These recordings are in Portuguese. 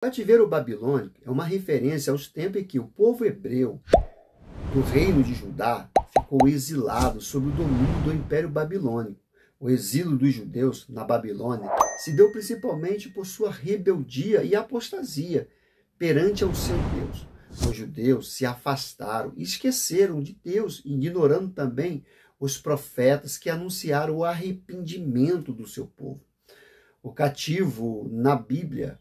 O cativeiro babilônico é uma referência aos tempos em que o povo hebreu do reino de Judá ficou exilado sob o domínio do Império Babilônico. O exílio dos judeus na Babilônia se deu principalmente por sua rebeldia e apostasia perante ao seu Deus. Os judeus se afastaram e esqueceram de Deus, ignorando também os profetas que anunciaram o arrependimento do seu povo. O cativo na Bíblia,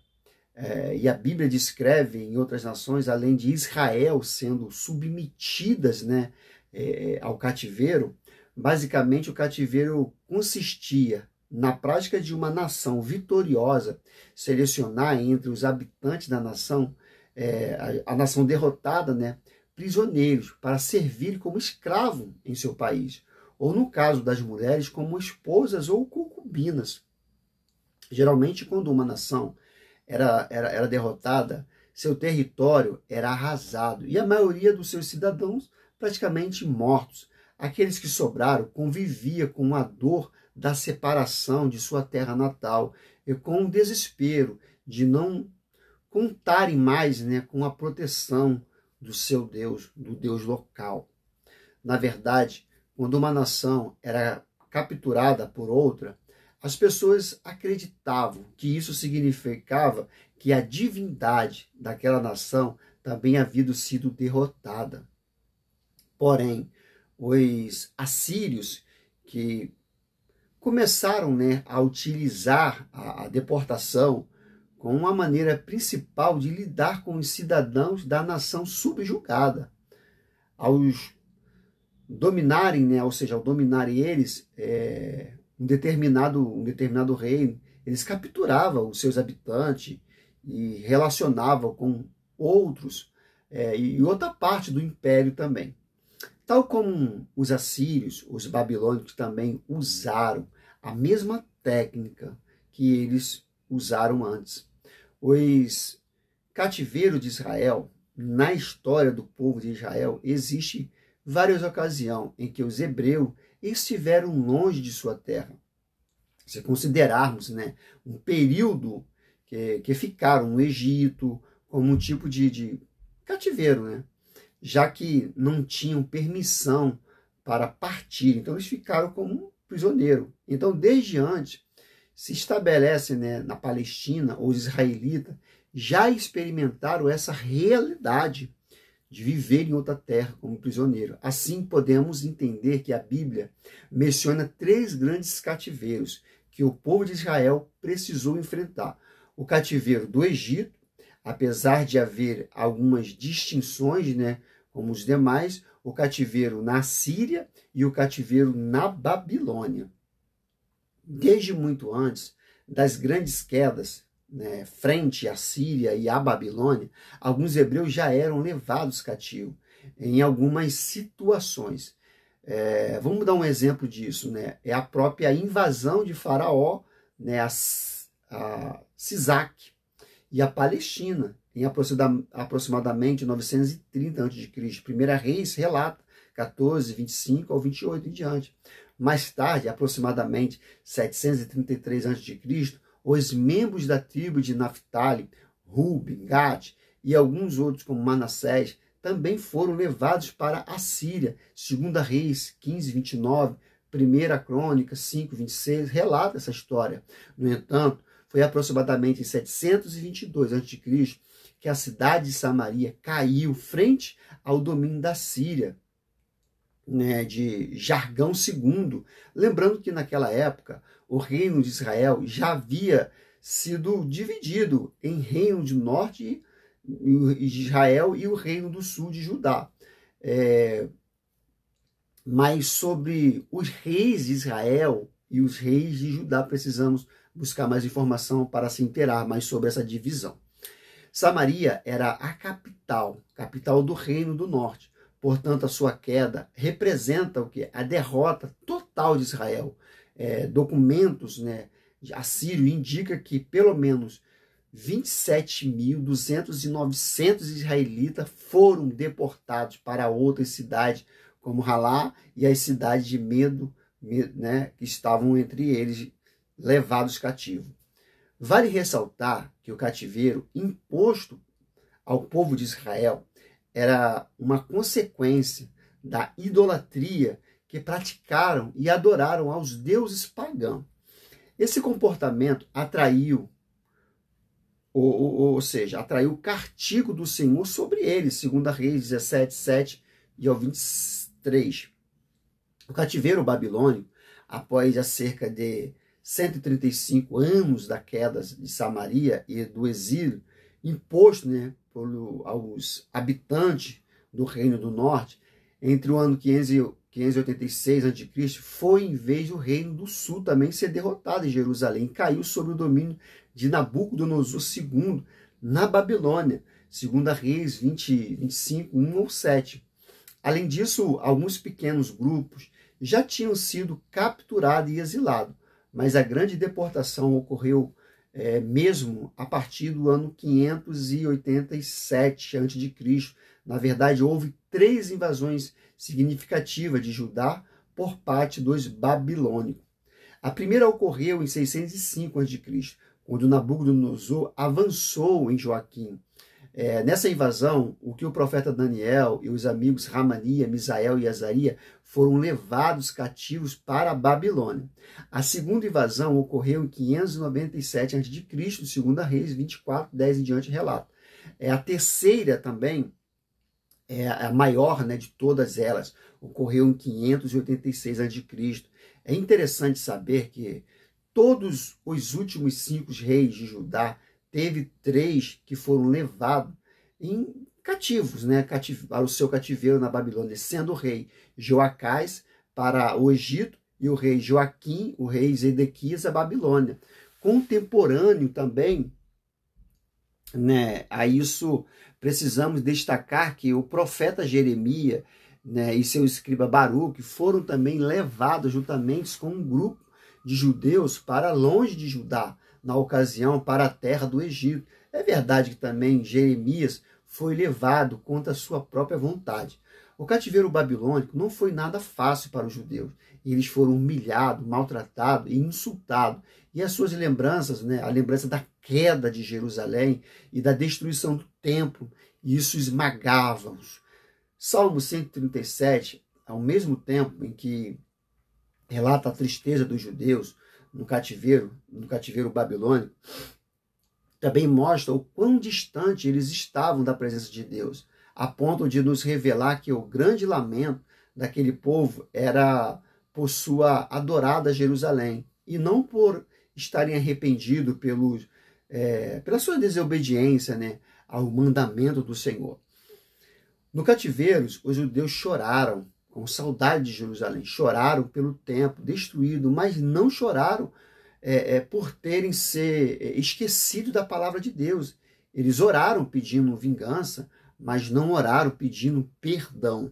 e a Bíblia descreve em outras nações, além de Israel sendo submetidas, né, ao cativeiro, basicamente o cativeiro consistia na prática de uma nação vitoriosa selecionar entre os habitantes da nação, a nação derrotada, né, prisioneiros para servir como escravo em seu país, ou no caso das mulheres, como esposas ou concubinas. Geralmente, quando uma nação era derrotada, seu território era arrasado e a maioria dos seus cidadãos praticamente mortos. Aqueles que sobraram conviviam com a dor da separação de sua terra natal e com o desespero de não contarem mais, né, com a proteção do seu Deus, do Deus local. Na verdade, quando uma nação era capturada por outra, as pessoas acreditavam que isso significava que a divindade daquela nação também havia sido derrotada. Porém, os assírios, que começaram, né, a utilizar a deportação como uma maneira principal de lidar com os cidadãos da nação subjugada, aos dominarem, né, ou seja, ao dominarem eles, um determinado reino, eles capturavam os seus habitantes e relacionavam com outros, e outra parte do império também. Tal como os assírios, os babilônicos também usaram a mesma técnica que eles usaram antes. Os cativeiros de Israel, na história do povo de Israel, existe várias ocasiões em que os hebreus estiveram longe de sua terra. Se considerarmos, né, um período que ficaram no Egito como um tipo de cativeiro, né, já que não tinham permissão para partir, então eles ficaram como prisioneiros. Então, desde antes, se estabelece, né, na Palestina, os israelitas já experimentaram essa realidade de viver em outra terra como prisioneiro. Assim, podemos entender que a Bíblia menciona 3 grandes cativeiros que o povo de Israel precisou enfrentar. O cativeiro do Egito, apesar de haver algumas distinções, né, como os demais, o cativeiro na Síria e o cativeiro na Babilônia. Desde muito antes das grandes quedas, né, frente à Síria e à Babilônia, alguns hebreus já eram levados cativos em algumas situações. Vamos dar um exemplo disso, né? É a própria invasão de Faraó, né, a Sisaque e a Palestina, em aproximadamente 930 a.C. 1 Reis relata 14, 25 ao 28 em diante. Mais tarde, aproximadamente 733 a.C., os membros da tribo de Naftali, Ruben, Gad e alguns outros como Manassés também foram levados para a Síria. 2 Reis 15, 29, 1 Crônica 5, 26, relata essa história. No entanto, foi aproximadamente em 722 a.C. que a cidade de Samaria caiu frente ao domínio da Síria, né, de Jargão II. Lembrando que naquela época o reino de Israel já havia sido dividido em reino do norte de Israel e o reino do sul de Judá. Mas sobre os reis de Israel e os reis de Judá precisamos buscar mais informação para se inteirar mais sobre essa divisão. Samaria era a capital do reino do norte. Portanto, a sua queda representa o quê? A derrota total de Israel. Documentos, né, assírio indicam que pelo menos 27.200 israelitas foram deportados para outras cidades, como Halá e as cidades de Medo, né, que estavam entre eles levados cativos. Vale ressaltar que o cativeiro imposto ao povo de Israel era uma consequência da idolatria que praticaram e adoraram aos deuses pagãos. Esse comportamento atraiu, ou seja, atraiu o castigo do Senhor sobre eles, segundo Reis 17, 7 e ao 23. O cativeiro babilônico, após a cerca de 135 anos da queda de Samaria e do exílio imposto, né, aos habitantes do Reino do Norte, entre o ano 586 a.C., foi em vez do Reino do Sul também ser derrotado em Jerusalém, caiu sob o domínio de Nabucodonosor II na Babilônia, segundo Reis 25, 1 ou 7. Além disso, alguns pequenos grupos já tinham sido capturados e exilados, mas a grande deportação ocorreu mesmo a partir do ano 587 a.C. Na verdade, houve 3 invasões significativas de Judá por parte dos babilônicos. A primeira ocorreu em 605 a.C., quando Nabucodonosor avançou em Joaquim. Nessa invasão, o que o profeta Daniel e os amigos Ramania, Misael e Azaria foram levados cativos para a Babilônia. A segunda invasão ocorreu em 597 a.C., segundo Reis 24, 10 em diante relata. A terceira também, a maior, né, de todas elas, ocorreu em 586 a.C. É interessante saber que todos os últimos 5 reis de Judá, teve 3 que foram levados em cativos, né, para o seu cativeiro na Babilônia, sendo o rei Joacás para o Egito e o rei Joaquim, o rei Zedequias, a Babilônia. Contemporâneo também, né, a isso precisamos destacar que o profeta Jeremias, né, e seu escriba Baruque foram também levados juntamente com um grupo de judeus para longe de Judá, na ocasião para a terra do Egito. É verdade que também Jeremias foi levado contra a sua própria vontade. O cativeiro babilônico não foi nada fácil para os judeus. Eles foram humilhados, maltratados e insultados. E as suas lembranças, né, a lembrança da queda de Jerusalém e da destruição do templo, isso esmagava-os. Salmo 137, ao mesmo tempo em que relata a tristeza dos judeus no cativeiro babilônico, também mostra o quão distante eles estavam da presença de Deus, a ponto de nos revelar que o grande lamento daquele povo era por sua adorada Jerusalém, e não por estarem arrependidos pela sua desobediência, né, ao mandamento do Senhor. No cativeiro, os judeus choraram com saudade de Jerusalém, choraram pelo templo destruído, mas não choraram por terem se esquecido da palavra de Deus. Eles oraram pedindo vingança, mas não oraram pedindo perdão.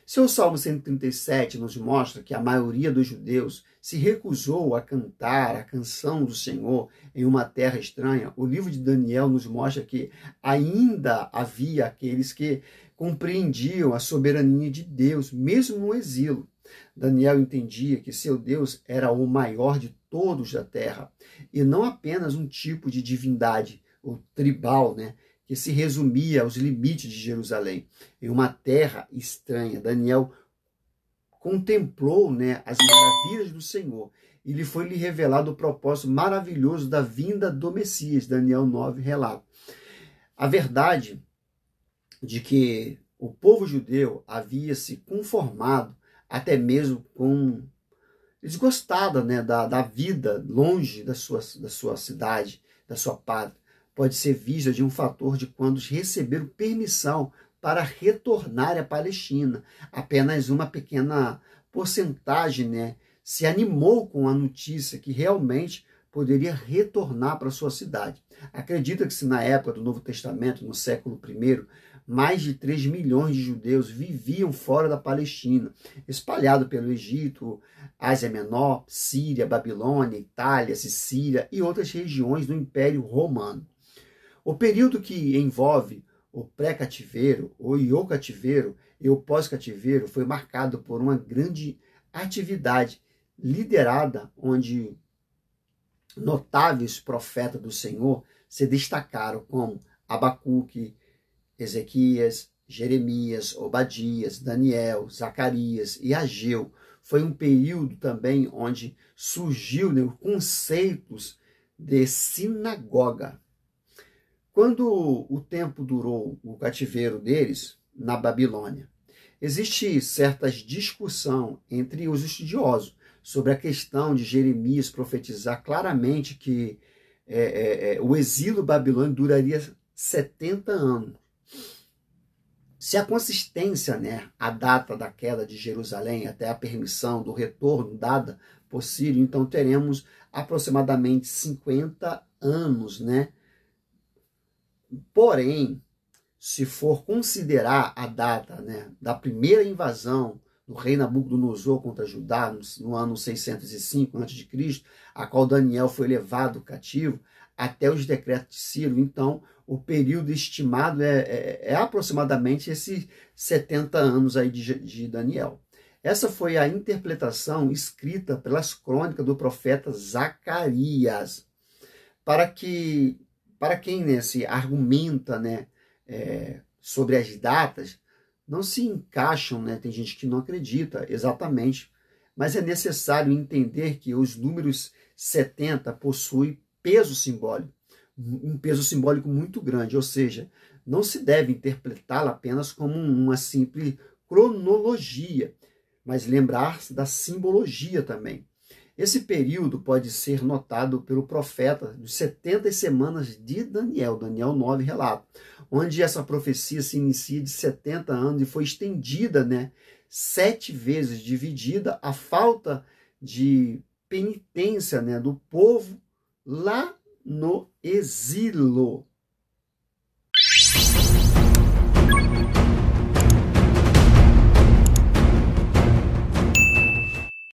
Seu Salmo 137 nos mostra que a maioria dos judeus se recusou a cantar a canção do Senhor em uma terra estranha. O livro de Daniel nos mostra que ainda havia aqueles que compreendiam a soberania de Deus, mesmo no exílio. Daniel entendia que seu Deus era o maior de todos da terra, e não apenas um tipo de divindade, ou tribal, né, que se resumia aos limites de Jerusalém. Em uma terra estranha, Daniel contemplou, né, as maravilhas do Senhor, e lhe foi revelado o propósito maravilhoso da vinda do Messias. Daniel 9 relata. A verdade de que o povo judeu havia se conformado até mesmo com desgostada, né, da vida longe da sua cidade, da sua pátria, pode ser vista de um fator de quando receberam permissão para retornar à Palestina. Apenas uma pequena porcentagem, né, se animou com a notícia que realmente poderia retornar para sua cidade. Acredita que se na época do Novo Testamento, no século I, mais de 3 milhões de judeus viviam fora da Palestina, espalhados pelo Egito, Ásia Menor, Síria, Babilônia, Itália, Sicília e outras regiões do Império Romano. O período que envolve o pré-cativeiro, o cativeiro e o pós-cativeiro foi marcado por uma grande atividade liderada, onde notáveis profetas do Senhor se destacaram, como Abacuque, Ezequias, Jeremias, Obadias, Daniel, Zacarias e Ageu. Foi um período também onde surgiu, né, conceitos de sinagoga. Quando o tempo durou o cativeiro deles na Babilônia, existe certa discussão entre os estudiosos sobre a questão de Jeremias profetizar claramente que o exílio babilônico duraria 70 anos. Se a consistência, né, a data da queda de Jerusalém até a permissão do retorno dada por Ciro, então teremos aproximadamente 50 anos, né? Porém, se for considerar a data, né, da primeira invasão do rei Nabucodonosor contra Judá, no ano 605 a.C., a qual Daniel foi levado cativo, até os decretos de Ciro, então o período estimado é aproximadamente esses 70 anos aí de Daniel. Essa foi a interpretação escrita pelas crônicas do profeta Zacarias. Para quem, né, se argumenta, né, sobre as datas, não se encaixam, né? Tem gente que não acredita exatamente, mas é necessário entender que os números 70 possuem peso simbólico, um peso simbólico muito grande, ou seja, não se deve interpretá-la apenas como uma simples cronologia, mas lembrar-se da simbologia também. Esse período pode ser notado pelo profeta dos 70 semanas de Daniel, Daniel 9 relata, onde essa profecia se inicia de 70 anos e foi estendida, né, 7 vezes, dividida a falta de penitência, né, do povo lá no exílio.